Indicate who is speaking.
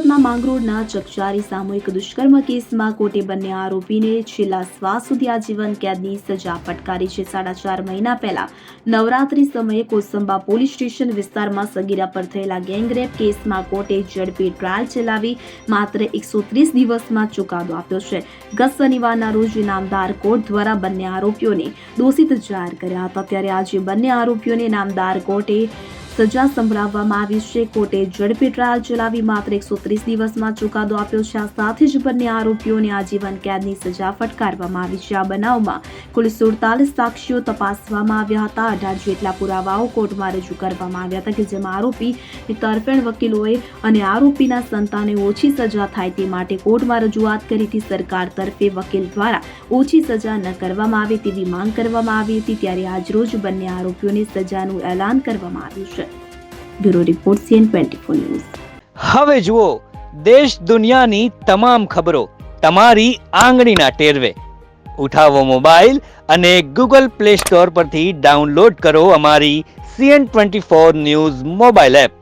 Speaker 1: સુરતમાં માંગરોળના ચકચારી સામૂહિક દુષ્કર્મ કેસમાં કોર્ટે બંને આરોપીને છેલ્લા શ્વાસ સુધી આજીવન કેદની સજા ફટકારી છે। 4.5 મહિના પહેલા નવરાત્રી સમયે કોસંબા પોલીસ સ્ટેશન વિસ્તારમાં સગીરા પર થયેલા ગેંગરેપ કેસમાં કોર્ટે ઝડપી ટ્રાયલ ચલાવી માત્ર 130 દિવસમાં ચુકાદો આપ્યો છે। ગત શનિવારના રોજ ઇનામદાર કોર્ટ દ્વારા બંને આરોપીઓને દોષિત જાહેર કર્યા હતા, ત્યારે આજે બંને આરોપીઓને ઇનામદાર કોર્ટે સજા સંભળાવવામાં આવી છે। કોર્ટે ઝડપી ટ્રાયલ ચલાવી માત્ર 130 દિવસમાં ચુકાદો આપ્યો છે। આ સાથે જ બંને આરોપીઓને આજીવન કેદની સજા ફટકારવામાં આવી છે। આ બનાવમાં કુલ 47 સાક્ષીઓ તપાસવામાં આવ્યા હતા। 18 જેટલા પુરાવાઓ કોર્ટમાં રજૂ કરવામાં આવ્યા હતા, કે જેમાં આરોપીની તરફેણ વકીલોએ અને આરોપીના સંતાને ઓછી સજા થાય તે માટે કોર્ટમાં રજૂઆત કરી હતી। સરકાર તરફે વકીલ દ્વારા ઓછી સજા ન કરવામાં આવે તેવી માંગ કરવામાં આવી હતી, ત્યારે આજરોજ બંને આરોપીઓને સજાનું એલાન કરવામાં આવ્યું છે। Bureau report CN24 news.
Speaker 2: હવે જુઓ દેશ દુનિયાની તમામ ખબરો તમારી આંગળીના ટેરવે। ઉઠાવો મોબાઈલ અને Google Play Store પરથી ડાઉનલોડ કરો અમારી CN24 ન્યૂઝ મોબાઈલ એપ।